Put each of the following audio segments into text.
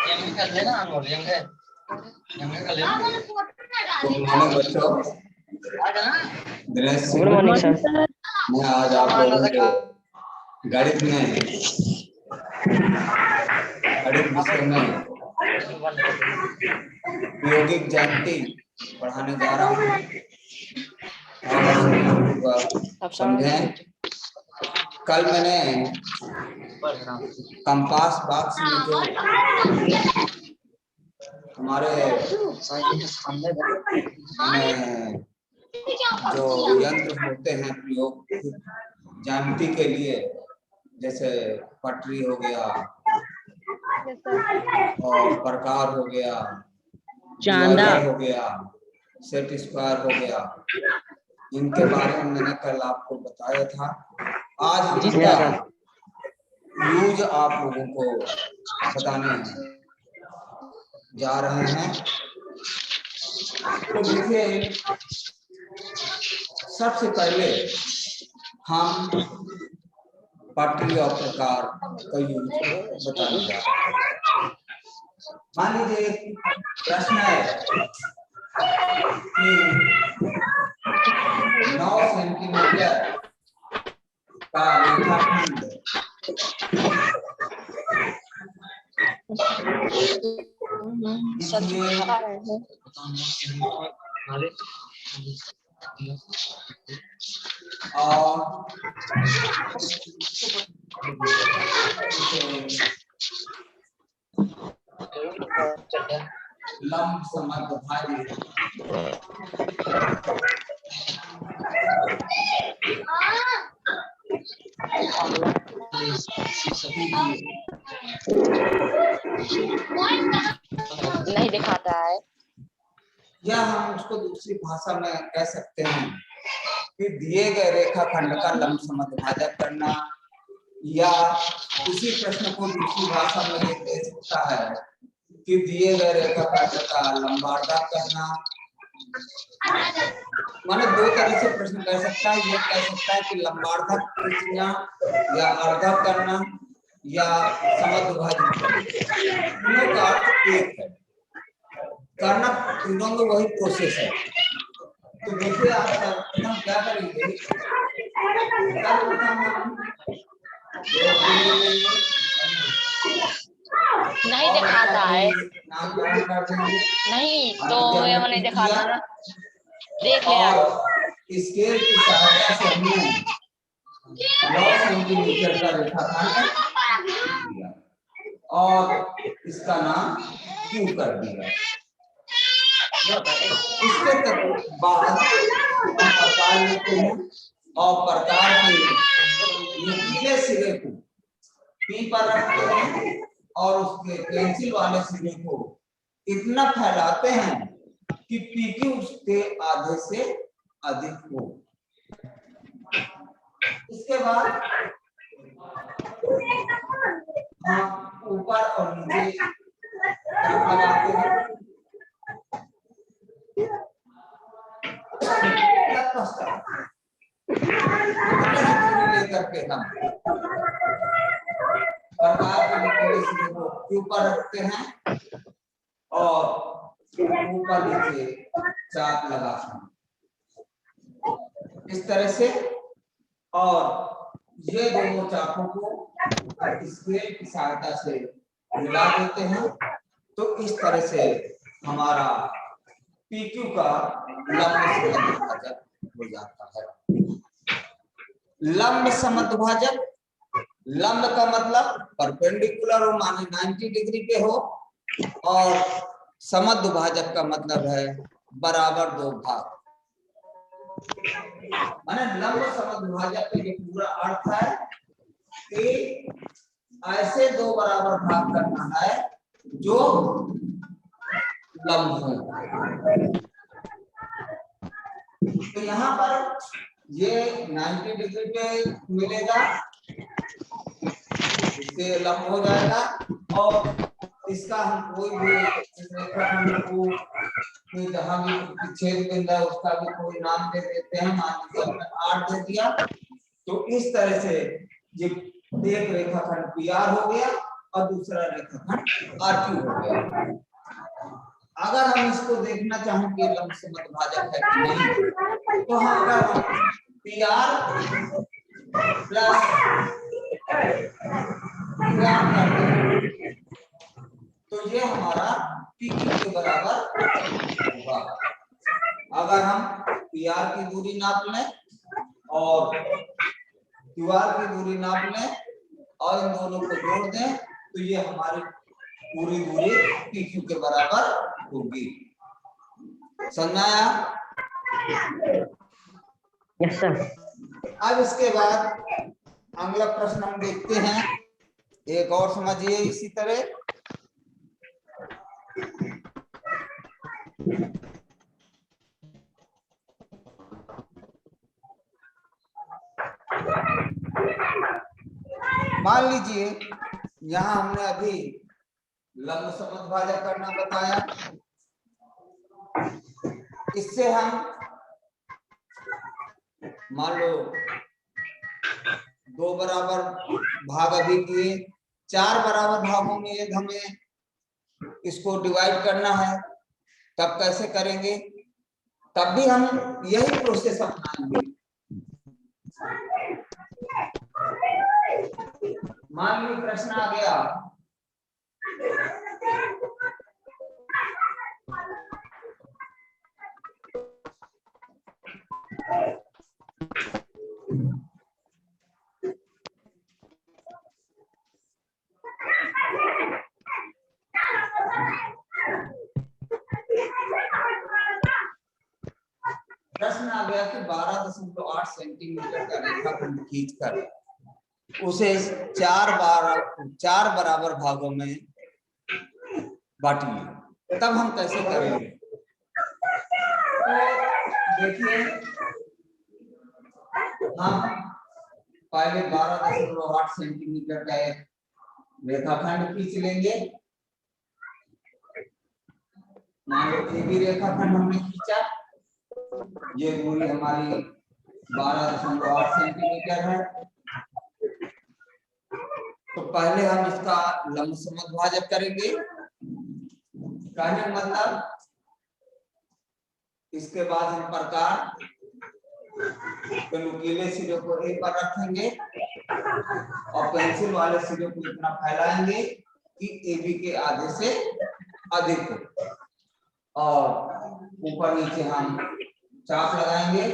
कर लेना अनमोल यंगे कर लेना। गुड मॉर्निंग बच्चों। Dinesh good morning sir. मैं आज आप लोगों को गणित विषय में प्रायोगिक ज्यामिति पढ़ाने जा रहा हूँ। आप समझें। कल मैंने कंपास बॉक्स में जो हमारे जो यंत्र होते हैं प्रयोग ज्यामिति के लिए, जैसे पटरी हो गया और प्रकार हो गया, चांदा हो गया, सेट स्क्वायर हो गया, इनके बारे में मैंने कल आपको बताया था। आज हम इसका यूज आप लोगों को बताने जा रहे हैं। तो देखिए, सबसे पहले हम पटरी और प्रकार का यूज बताने जा रहे हैं। मान लीजिए प्रश्न है कि 9 सेंटीमीटर का रेखाखंड और लंब समद्विभाजक नहीं दिखाता है, या हम उसको दूसरी भाषा में कह सकते हैं कि दिए गए रेखाखंड का लंब समद्विभाजक करना, या इसी प्रश्न को दूसरी भाषा में ये दे सकता है कि दिए गए रेखाखंड का लंबार्धक करना। माने दो तरह से प्रश्न कह सकता है। ये कह सकता है कि लंबार्धक त्रिज्या या अर्धक करना या समद्विभाजक करना, तीनों का अर्थ एक है। करना तीनों में वही प्रोसेस है। तो देखिए, आप सर्वप्रथम क्या करेंगे, नहीं दिखाता है, नहीं तो ये नहीं दिखाता ना, देख लेना। स्केल की सहायता से हमने 9 सेंटीमीटर का रेखाखंड दिया और इसका नाम क्यू कर दिया। इसके बाद हम प्रकार लेते हैं और प्रकार के नुकीले सिरे को पी पर रखते हैं और उसके पेंसिल वाले सिरे को इतना फैलाते हैं कि पी क्यू उसके आधे से अधिक हो। इसके बाद हम ऊपर और नीचे लगाते हैं। लेकर के हम प्रकार के नुकीले सिरे को ऊपर रखते हैं और ऊपर नीचे चाप लगाते हैं इस तरह से, और ये दोनों चापों को स्केल की सहायता से मिला देते हैं। तो इस तरह से हमारा PQ का लंब समद्विभाजक हो जाता है। लंब समद्विभाजक, लंब का मतलब परपेंडिकुलर हो, माने 90 डिग्री पे हो, और समद्विभाजक का मतलब है बराबर दो भाग। माने लंब समद्विभाजक का ये पूरा अर्थ है कि ऐसे दो बराबर भाग करना है जो लंब हो। तो यहाँ पर ये 90 डिग्री पे मिलेगा, इससे लंब हो जाएगा, और इसका हम कोई भी रेखाखंड को जहां भी छेद बिंदु है उसका भी कोई नाम दे देते हैं। मान लीजिए हमने 8 दे दिया, तो इस तरह से ये एक रेखाखंड PR हो गया और दूसरा रेखाखंड RQ हो गया। अगर हम इसको देखना चाहें कि लंबसम भाजक है कि नहीं, तो हम अगर हम PR प्लस QR करते हैं तो ये हमारा PQ के बराबर होगा। अगर हम PR की दूरी नाप लें और QR की दूरी नाप लें और इन दोनों को जोड़ दें तो ये हमारी पूरी दूरी PQ के बराबर होगी। समझाया? Yes sir. अब इसके बाद अगला प्रश्न हम देखते हैं, एक और समझिए इसी तरह। मान लीजिए यहां हमने अभी लंब समद्भाजक करना बताया, इससे हम मान लो 2 बराबर भाग अभी किए, 4 बराबर भागों में यदि हमें इसको डिवाइड करना है तब कैसे करेंगे? तब भी हम यही प्रोसेस अपनाएंगे। मान लीजिए प्रश्न आ गया कि 12.8 सेंटीमीटर का रेखाखंड खींचकर उसे 4 बराबर भागों में बांटिए, तब हम कैसे करेंगे? तो देखिए हम पहले 12.8 सेंटीमीटर का एक रेखाखंड खींच लेंगे। मान लो ये भी रेखाखंड हमने खींचा, ये दूरी हमारी 12.8 सेंटीमीटर है। तो पहले हम इसका लंब समद्भाजक करेंगे, कहने का मतलब इसके बाद हम प्रकार के नुकीले सिरे को A पर रखेंगे और पेंसिल वाले सिरे को इतना फैलाएंगे कि AB के आधे से अधिक हो, और ऊपर नीचे हम चाप लगाएंगे।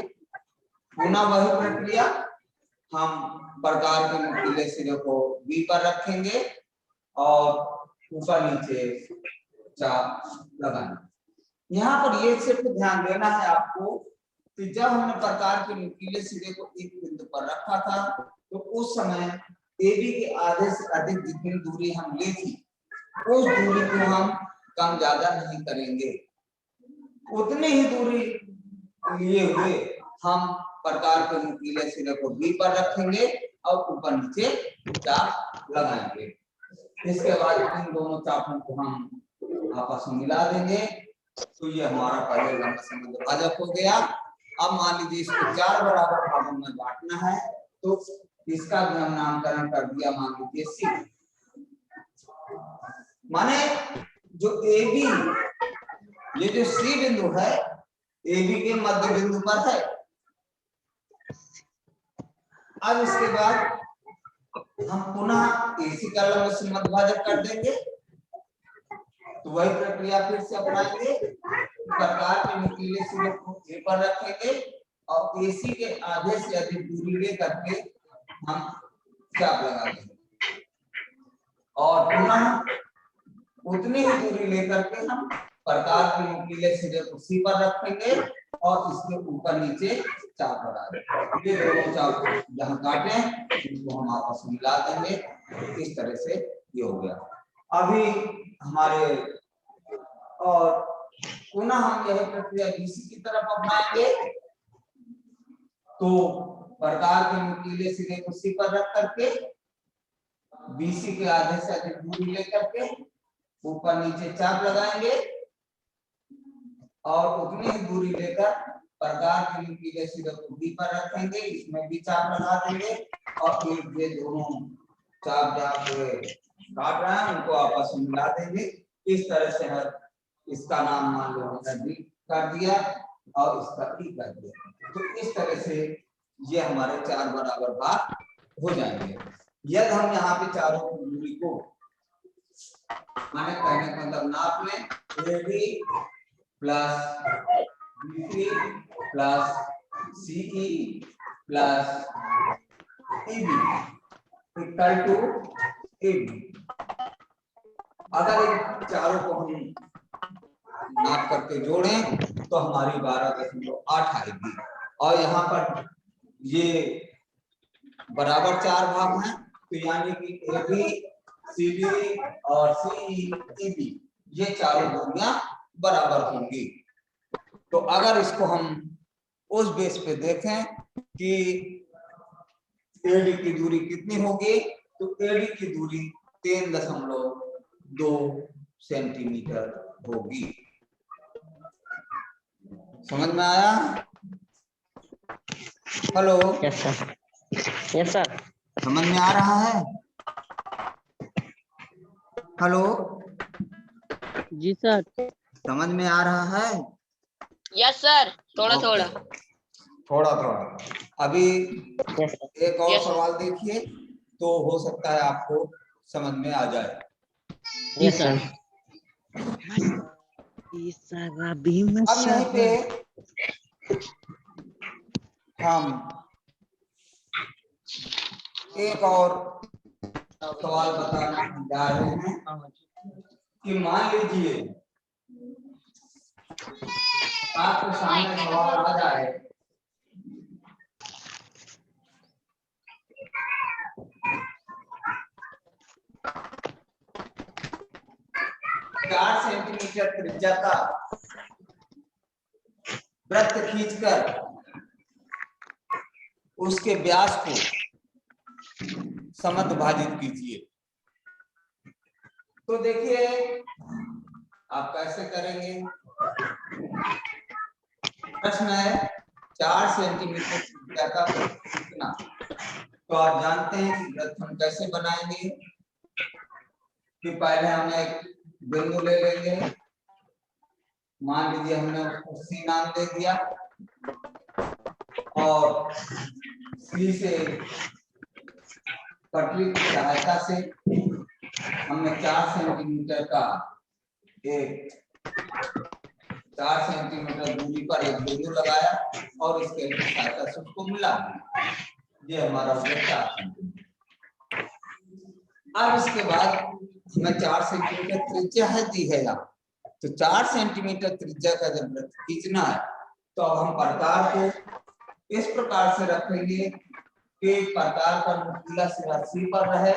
पुनः वही प्रक्रिया हम प्रकार के नुकीले सिरे को B पर रखेंगे और ऊपर नीचे चाप लगाएंगे। यहाँ पर ये सिर्फ ध्यान देना है आपको कि जब हमने प्रकार के नुकीले सिरे को एक बिंदु पर रखा था तो उस समय AB के आधे से अधिक जितनी दूरी हम ली थी उस दूरी को हम कम ज्यादा नहीं करेंगे, उतनी ही दूरी लिए हुए हम प्रकार के नुकीले सिरे को B पर रखेंगे और ऊपर नीचे चाप लगाएंगे। इसके बाद इन दोनों चापों को हम आपस में मिला देंगे तो ये हमारा पहले लंब समद्भाजक हो गया। अब मान लीजिए इसको 4 बराबर भागों में बांटना है तो इसका भी हम नामकरण कर दिया, मान लीजिए C। माने जो AB, ये जो C बिंदु है AB के मध्य बिंदु पर है। अब इसके बाद हम पुनः AC का लंब समद्भाजक कर देंगे, तो वही प्रक्रिया फिर से अपनाएंगे। प्रकार के नुकीले सिरे को A पर रखेंगे और AC के आधे से अधिक दूरी ले करके हम चाप लगा देंगे और पुनः उतनी ही दूरी लेकर के हम प्रकार के नुकीले सिरे को C पर रखेंगे और इसके ऊपर नीचे चाप लगा देंगे। ये दोनों चाप जहां काटे उनको हम आपस में मिला देंगे। इस तरह से ये हो गया। अभी हमारे और पुनः हम यह प्रक्रिया BC की तरफ अपनाएंगे, तो प्रकार के नुकीले सिरे को C पर रख करके BC के आधे से अधिक दूरी लेकर के ऊपर नीचे चाप लगाएंगे और उतनी ही दूरी लेकर प्रकार के नुकीले सिरे को B पर रखेंगे, इसमें भी चाप लगा देंगे और फिर ये दोनों चाप जहाँ पे काट रहे हैं उनको आपस में मिला देंगे। इस तरह से इसका नाम मान लो हमने डी कर दिया और इसका ई कर दिया। तो इस तरह से ये हमारे चार बराबर भाग हो जाएंगे। यदि हम यहाँ पे चारों की दूरी को माने कहने का मतलब नाप लें, AD plus BC plus CE plus EB equal to AB. अगर इन चारों को हम नाप करके जोड़ें तो हमारी 12.8 आएगी। और यहाँ पर ये बराबर चार भाग हैं, तो यानी कि एबी सीबी और सीईबी ये चारों दूरियां बराबर होंगी। तो अगर इसको हम उस बेस पे देखें कि एडी की दूरी कितनी होगी, तो एडी की दूरी 3.2 सेंटीमीटर होगी। समझ में आया? Hello, yes sir, yes sir. समझ में आ रहा है? हेलो जी सर। समझ में आ रहा है? यस सर, थोड़ा थोड़ा। थोड़ा थोड़ा। अभी यस सर। एक और Yes, सवाल देखिए तो हो सकता है आपको समझ में आ जाए। Yes sir. अब यहीं पे हम एक और सवाल बताने जा रहे हैं कि मान लीजिए आपके सामने सवाल आ जाए चार सेंटीमीटर त्रिज्या का वृत्त खींचकर उसके व्यास को समद्विभाजित कीजिए। तो देखिए आप कैसे करेंगे। प्रश्न है 4 सेंटीमीटर त्रिज्या का वृत्त खींचना। तो आप जानते हैं कि वृत्त हम कैसे बनाएंगे कि पहले हम एक बिंदु ले लेंगे, मान लीजिए हमने उसको सी नाम दे दिया और सी से पटरी की सहायता से हमने 4 सेंटीमीटर का एक 4 सेंटीमीटर दूरी पर एक बिंदु लगाया और इसके सहायता से उसको मिला दिया। ये हमारा वृत्त 4 सेंटीमीटर। अब इसके बाद हमें 4 सेंटीमीटर त्रिज्या है दी है यहाँ, तो 4 सेंटीमीटर त्रिज्या का जब वृत्त खींचना है तो अब हम प्रकार को इस प्रकार से रखेंगे कि प्रकार का नुकीला सिरा सी पर रहे,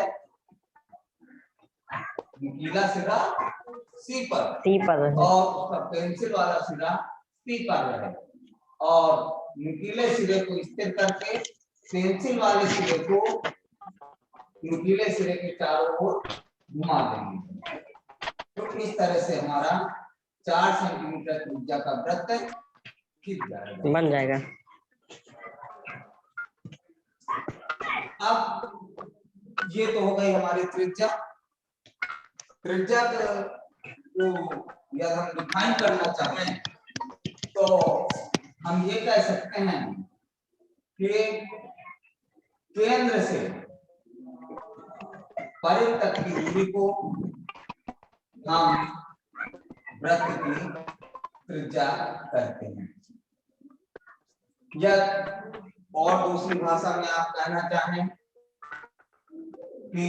नुकीला सिरा सी पर और उसका पेंसिल वाला सिरा पी पर रहे और नुकीले सिरे को स्थिर करके पेंसिल वाले सिरे को नुकीले सिरे के चारों ओर घुमा देंगे। तो इस तरह से हमारा 4 सेंटीमीटर त्रिज्या का वृत्त खींच जाएगा, बन जाएगा। अब ये तो हो गई हमारी त्रिज्या। त्रिज्या को यदि हम डिफाइन करना चाहें तो हम ये कह सकते हैं कि केंद्र से परिध तक की दूरी को हम वृत्त की त्रिज्या कहते हैं। या और दूसरी भाषा में आप कहना चाहें कि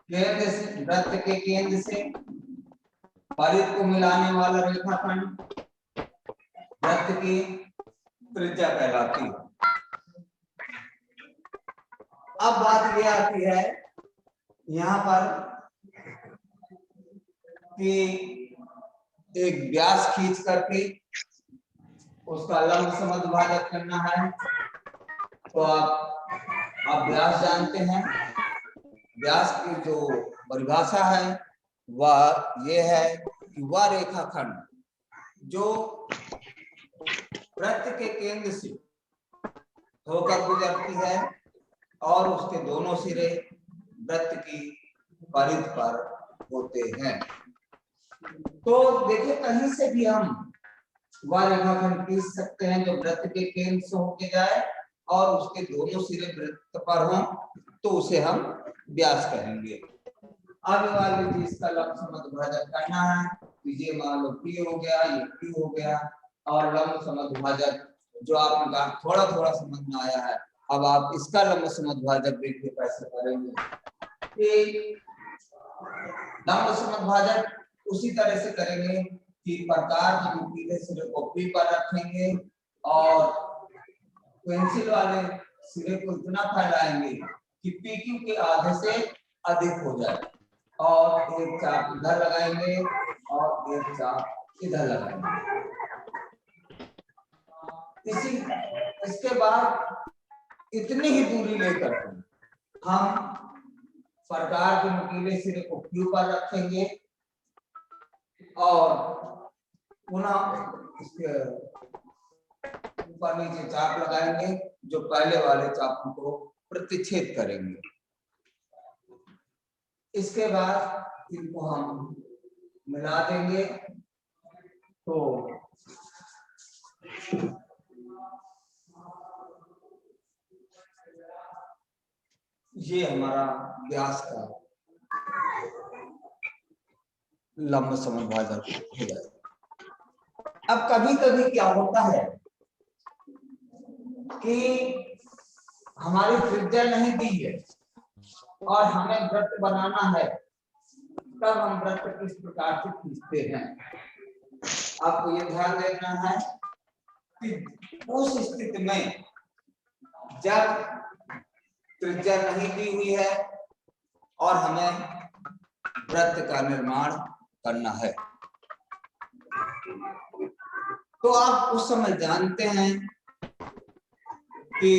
केंद्र से वृत्त के केंद्र से परिध को मिलाने वाला रेखाखंड वृत्त की त्रिज्या कहलाती है। अब बात यह आती है यहाँ पर कि एक व्यास खींच करके उसका लंब समद्विभाजक करना है। तो आप व्यास जानते हैं, व्यास की जो परिभाषा है वह ये है कि वह रेखाखंड जो वृत्त के केंद्र से होकर गुजरती है और उसके दोनों सिरे वृत्त की परिधि पर होते हैं। तो देखिए कहीं से भी हम वह रेखाखंड खींच सकते हैं जो वृत्त के केंद्र से होके जाए और उसके दोनों सिरे वृत्त पर हों, तो उसे हम व्यास कहेंगे। अब वाली चीज का लंब समद्विभाजक करना है, ये मान लो P हो गया, ये Q हो गया, और लंब समद्विभाजक जो आपने कहा थोड़ा थोड़ा समझ में आया है, अब आप इसका लंब समद्विभाजक देखिए कैसे करेंगे। लंब समद्विभाजक उसी तरह से करेंगे कि प्रकार के नुकीले सिरे को P पर रखेंगे और पेंसिल वाले सिरे को इतना फैलाएंगे कि PQ के आधे से अधिक हो जाए, और एक चाप इधर लगाएंगे और एक चाप इधर लगाएंगे। इसके बाद इतनी ही दूरी लेकर हम प्रकार के नुकीले सिरे को Q पर रखेंगे और पुनः इसके ऊपर नीचे चाप लगाएंगे जो पहले वाले चापों को प्रतिच्छेद करेंगे। इसके बाद इनको हम मिला देंगे तो ये हमारा व्यास का लंब समद्विभाजक हो जाएगा। अब कभी कभी क्या होता है कि हमारी त्रिज्या नहीं दी है और हमें वृत्त बनाना है, तब हम वृत्त किस प्रकार से खींचते हैं। आपको ये ध्यान देना है कि उस स्थिति में जब त्रिज्या नहीं दी हुई है और हमें वृत्त का निर्माण करना है, तो आप उस समय जानते हैं कि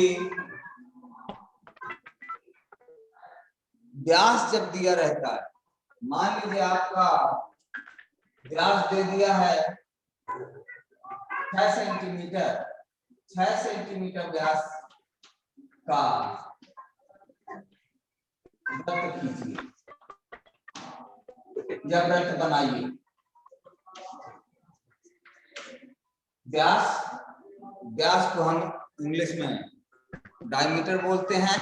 व्यास जब दिया रहता है, मान लीजिए आपका व्यास दे दिया है 6 सेंटीमीटर, 6 सेंटीमीटर व्यास का वृत्त खींचिए या वृत्त बनाइए। व्यास को हम इंग्लिश में डायमीटर बोलते हैं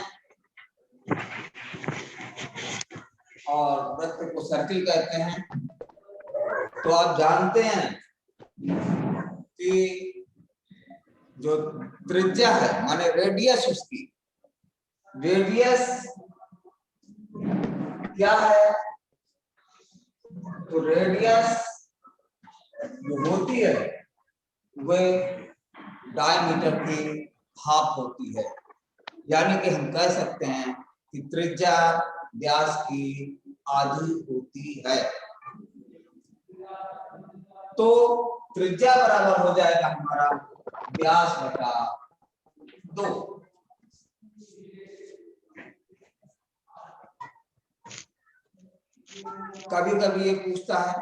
और वृत्त को सर्किल कहते हैं। तो आप जानते हैं कि जो त्रिज्या है माने रेडियस, उसकी रेडियस क्या है, तो रेडियस जो होती है वह डायमीटर की हाफ होती है, यानी कि हम कह सकते हैं कि त्रिज्या व्यास की आधी होती है। तो त्रिज्या बराबर हो जाएगा हमारा व्यास बटा 2। कभी कभी ये पूछता है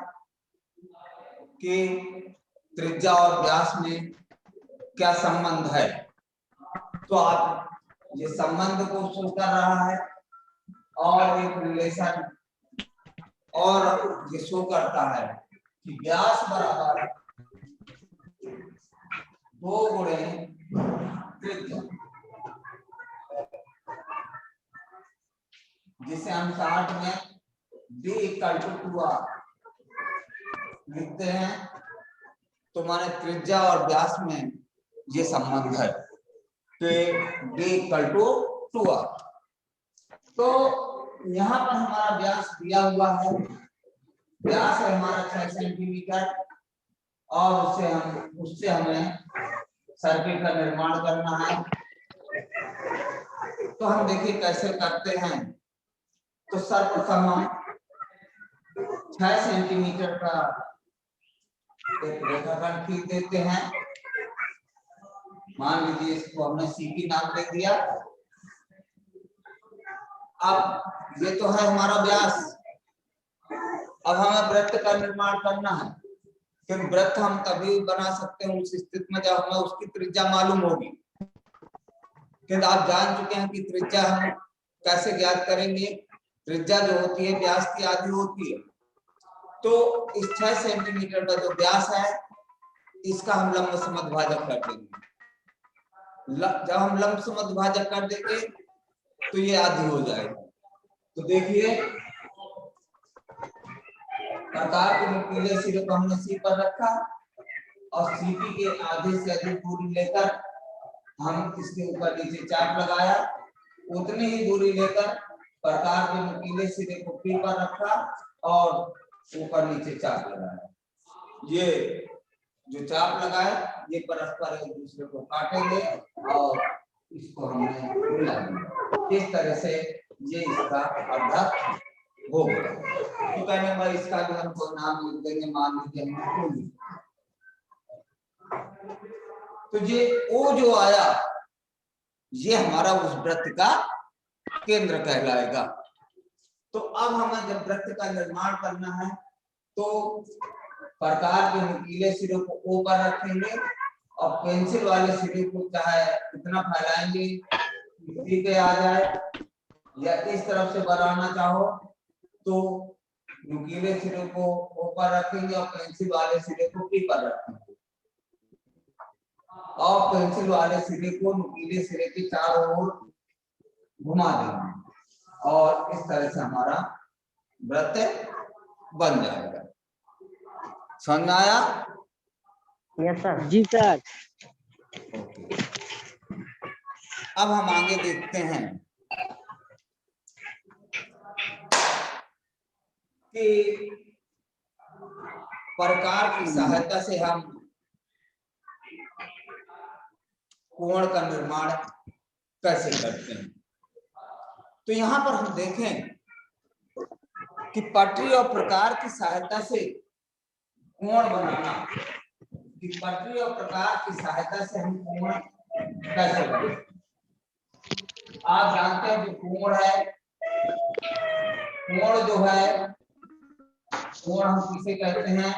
कि त्रिज्या और व्यास में क्या संबंध है, तो आप ये संबंध को शो कर रहा है और एक रिलेशन और ये शो करता है कि व्यास बराबर 2 गुणे त्रिज्या, जिसे हम शॉर्ट में D = 2R लिखते हैं। तो माने त्रिज्या और व्यास में ये संबंध है कि D = 2R। तो यहाँ पर हमारा व्यास दिया हुआ है, व्यास है हमारा 6 सेंटीमीटर और उससे हमें सर्किल का निर्माण करना है। तो हम देखिए कैसे करते हैं। तो सर्वप्रथम हम 6 सेंटीमीटर का एक रेखाखंड खींच देते हैं। मान लीजिए इसको हमने CP नाम दे दिया। अब ये तो है हमारा व्यास, अब हमें वृत्त का निर्माण करना है, क्योंकि वृत्त हम तभी बना सकते हैं उस स्थिति में जब हमें उसकी त्रिज्या मालूम होगी। किंतु आप जान चुके हैं कि त्रिज्या हम कैसे ज्ञात करेंगे। त्रिज्या जो होती है व्यास की आधी होती है। तो इस 6 सेंटीमीटर का जो व्यास है इसका हम लंब समद्भाजक कर देंगे। जब हम लंब समद्भाजक कर देंगे तो ये आधी हो जाएगी। तो देखिए प्रकार के नुकीले सिरे को हमने सी पर रखा और सीपी के आधे से अधिक दूरी लेकर हम इसके ऊपर नीचे चाप लगाया। उतनी ही दूरी लेकर प्रकार के नुकीले सिरे को पी पर रखा और ऊपर नीचे चाप लगाया। ये जो चाप लगाए ये परस्पर एक दूसरे को काटेंगे और इसको हमने मिला दिया। इस तरह से ये इसका अर्धक हो गया। तो कहने भाई इसका भी हमको नाम लिख देंगे, मान लीजिए हम तो ये ओ जो आया ये हमारा उस वृत्त का केंद्र कहलाएगा। तो अब हमें जब वृत्त का निर्माण करना है तो प्रकार के नुकीले सिरों को ओ पर रखेंगे और पेंसिल वाले सिरे को चाहे इतना फैलाएंगे कि के आ जाए, या इस तरफ से बनाना चाहो तो नुकीले सिरे को ओ पर रखेंगे और पेंसिल वाले सिरे को पी पर रखेंगे और पेंसिल वाले सिरे को नुकीले सिरे के चारों ओर घुमा देंगे और इस तरह से हमारा वृत्त बन जाएगा। समझ में आया? Yes sir. जी सर। ओके, अब हम आगे देखते हैं कि प्रकार की सहायता से हम कोण का निर्माण कैसे करते हैं। तो यहाँ पर हम देखें कि पटरी और प्रकार की सहायता से कोण बनाना, कि पटरी और प्रकार की सहायता से हम कोण कैसे बनाते। आप जानते हैं जो कोण है, कोण जो है कोण हम किसे कहते हैं।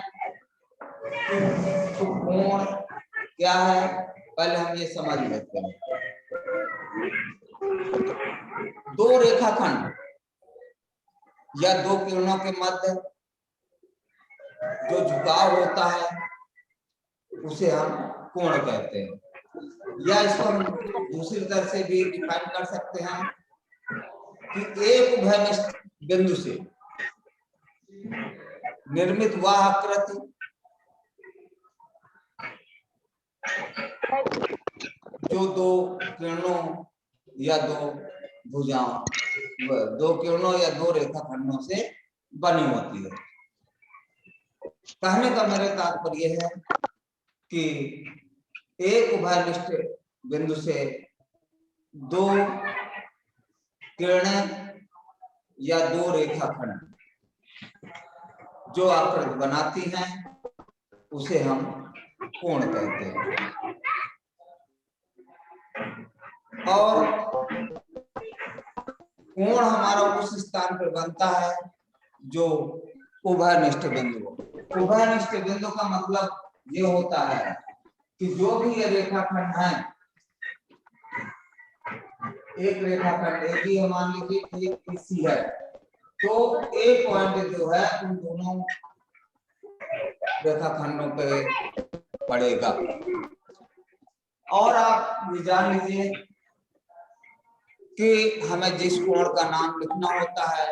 तो कोण क्या है पहले हम ये समझ लेते हैं। दो रेखाखंड या दो किरणों के मध्य जो झुकाव होता है उसे हम कोण कहते हैं। या इसको हम दूसरी तरह से भी डिफाइन कर सकते हैं कि एक उभयनिष्ठ बिंदु से निर्मित वह आकृति जो दो किरणों या दो भुजाओं, दो किरणों या दो रेखाखंडों से बनी होती है। कहने का मेरा तात्पर्य है कि एक उभयनिष्ठ बिंदु से दो किरणें या दो रेखाखंड जो आकृति बनाती हैं उसे हम कोण कहते हैं। और कोण हमारा उस स्थान पर बनता है जो उभयनिष्ठ बिंदु। उभयनिष्ठ बिंदु का मतलब ये होता है कि जो भी ये रेखाखंड है, एक रेखाखंड ए बी मान लीजिए एक सी है, तो एक पॉइंट जो है उन दोनों रेखाखंडों पे पड़ेगा। और आप ये जान लीजिए कि हमें जिस कोण का नाम लिखना होता है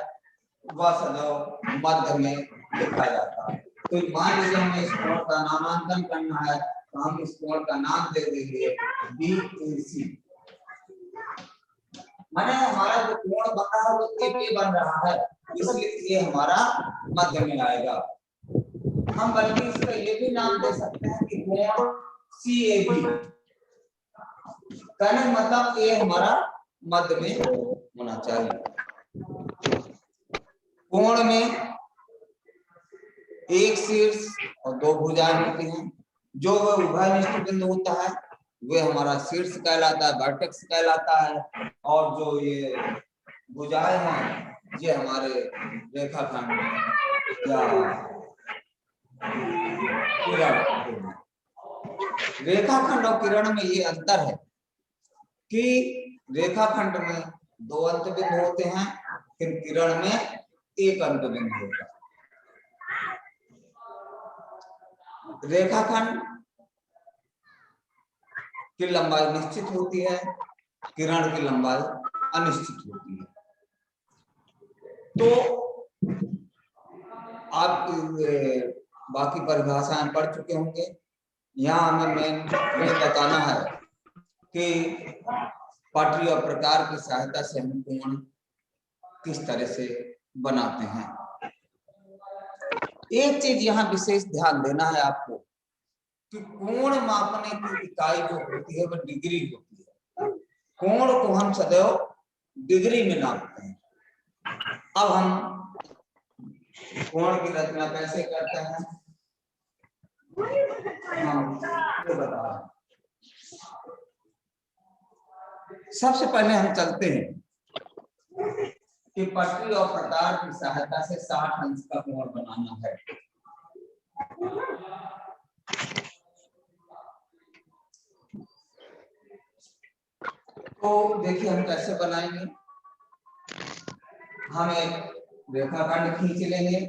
वह सदैव मध्य में लिखा जाता है। तो मान लीजिए हमें इस कोण का नामांकन करना है तो हम इस कोण का नाम दे देंगे BAC। माने हमारा जो कोण बन रहा है वो AB बन रहा है, इसलिए ये हमारा मध्य में आएगा। हम बल्कि इसका ये भी नाम दे सकते हैं कि कोण CAB। कहने का मतलब ये हमारा मध्य में होना चाहिए। कोण में एक शीर्ष और दो भुजाएं होती हैं। जो वह उभयनिष्ठ बिंदु होता है वे हमारा शीर्ष कहलाता है, वर्टेक्स कहलाता है, और जो ये भुजाएं हैं ये हमारे रेखाखंड या किरण। रेखाखंड और किरण में ये अंतर है कि रेखाखंड में 2 अंत बिंदु होते हैं, फिर किरण में 1 अंत बिंदु होता है। रेखाखंड की लंबाई निश्चित होती है, किरण की लंबाई अनिश्चित होती है। तो आप बाकी परिभाषाएं पढ़ चुके होंगे। यहाँ हमें मेन ये बताना है कि पटरी और प्रकार की सहायता से हम कोण किस तरह से बनाते हैं। एक चीज यहाँ विशेष ध्यान देना है आपको कि कोण मापने की इकाई जो होती है वह डिग्री होती है। कोण को हम सदैव डिग्री में नापते हैं। अब हम कोण की रचना कैसे करते हैं हम ये बता रहे हैं। सबसे पहले हम चलते हैं कि पटरी और प्रकार की सहायता से 60 अंश का कोण बनाना है। तो देखिए हम कैसे बनाएंगे। हम एक रेखाखंड खींच लेंगे,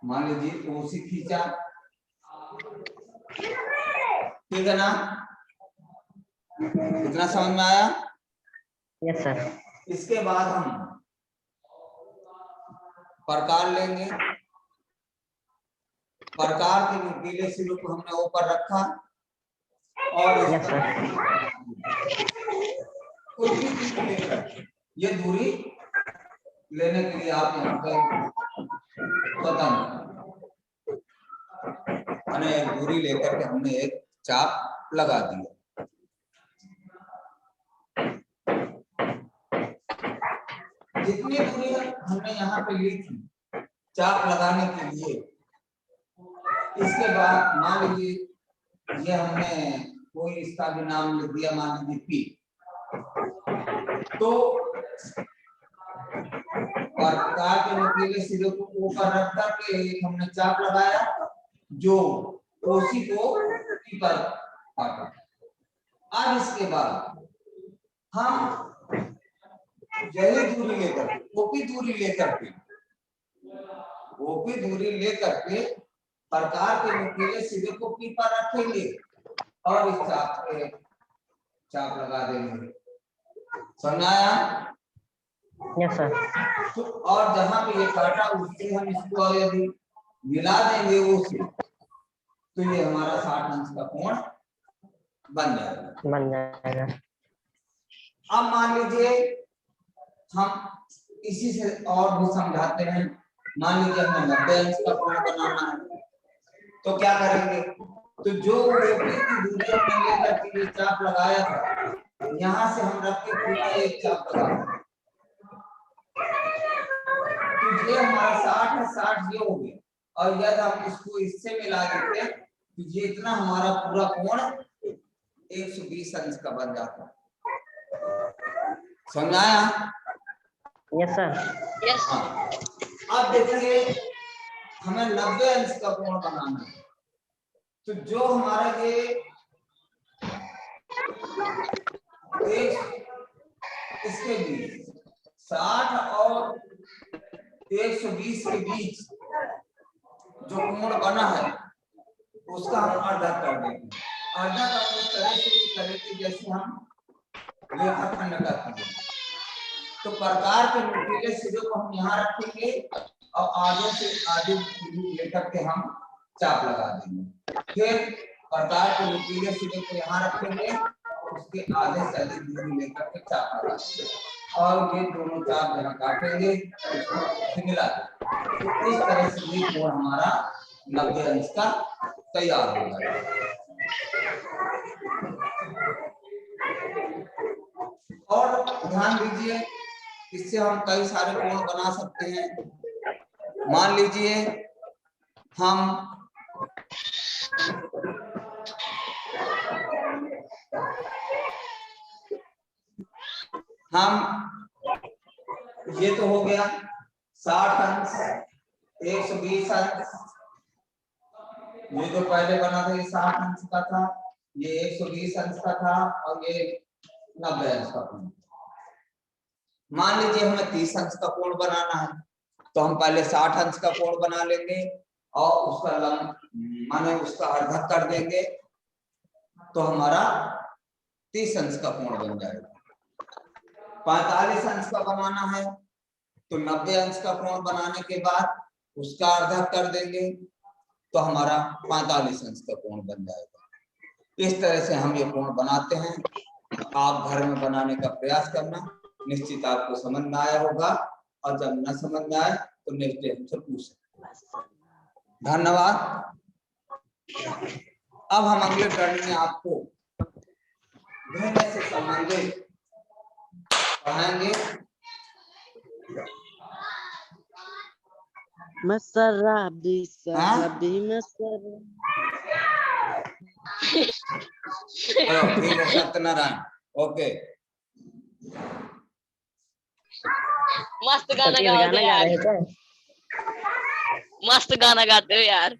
मान लीजिए ओसी खींचा, ठीक है ना? इतना समझ में आया? Yes sir. इसके बाद हम प्रकार लेंगे, प्रकार के नुकीले सिरों को हमने ऊपर रखा और यस सर। ये दूरी लेने के लिए आप यहाँ पे स्वतंत्र दूरी लेकर के हमने एक चाप लगा दिया। जितनी दूरी हमने यहाँ पे ली थी चाप लगाने के लिए, इसके बाद मान लीजिए ये हमने कोई इसका भी नाम लिख दिया, मान लीजिए पी। तो प्रकार के नुकीले सिरे को ऊपर रख करके एक हमने चाप लगाया जो ओसी को पी पर काटा। अब इसके बाद हम यही दूरी लेकर ओपी दूरी लेकर के प्रकार के नुकीले सिरे को पी पर रखेंगे और इस चाप लगा देंगे। समझाया? Yes sir. तो और जहां पे ये काटा उससे हम इसको यदि मिला देंगे उसे, तो ये हमारा 60 अंश का कोण बन जाएगा। अब मान लीजिए हम इसी से और भी समझाते हैं। मान लीजिए हमें 90 अंश का कोण बनाना है, तो क्या करेंगे? तो जो ओपी की दूरी हमने लेकर के ये चाप लगाया था, यहाँ से हम रख के पूरा एक चाप लगा देंगे। तो ये हमारा 60 है, 60 ये हो गया, और यदि हम इसको इससे मिला देते तो ये इतना हमारा पूरा कोण 120 अंश का बन जाता। समझाया? Yes sir. यस। अब देखिए हमें 90 अंश का कोण बनाना है, तो जो हमारा ये इसके बीच 60 और 120 के बीच जो कोण बना है उसका हम आधा कर देंगे। आधा का उस तरह से करेंगे जैसे हम रेखाखंड करते हैं। तो प्रकार के नुकीले सिरे को हम यहाँ रखेंगे और आधे से आधे दूरी लेकर के हम चाप लगा देंगे। फिर प्रकार के नुकीले सिरे को यहाँ रखेंगे और उसके आधे से अधिक दूरी लेकर के चाप लगा देंगे और ये दोनों चाप यहाँ काटेंगे, इसको मिला देंगे। तो इस तरह से ये कोण हमारा 90 अंश का तैयार हो जाएगा। और ध्यान दीजिए इससे हम कई सारे कोण बना सकते हैं। मान लीजिए हम ये तो हो गया 60 अंश 120 अंश, ये तो पहले बना था ये 60 अंश का था, ये 120 अंश का था और ये 90 अंश का कोण। मान लीजिए हमें 30 अंश का कोण बनाना है, तो हम पहले 60 अंश का कोण बना लेंगे और उसका लंब माने उसका अर्धक कर देंगे, तो हमारा 30 अंश का कोण बन जाएगा। 45 अंश का बनाना है तो 90 अंश का कोण बनाने के बाद उसका अर्धक कर देंगे, तो हमारा 45 अंश का कोण बन जाएगा। इस तरह से हम ये कोण बनाते हैं। आप घर में बनाने का प्रयास करना, निश्चित आपको समझ में आया होगा, और जब न समझ में आए तो नेक्स्ट डे हमसे पूछ सकते हैं। धन्यवाद। अब हम अगले टर्न में आपको घूमने से संबंधित पढ़ाएंगे। Masarabi, sarabi, चलो ठीक है सत्यनारायण, ओके। मस्त गाना सतीश गाओ गाना गा यार, रहे थे। मस्त गाना गाते हो यार।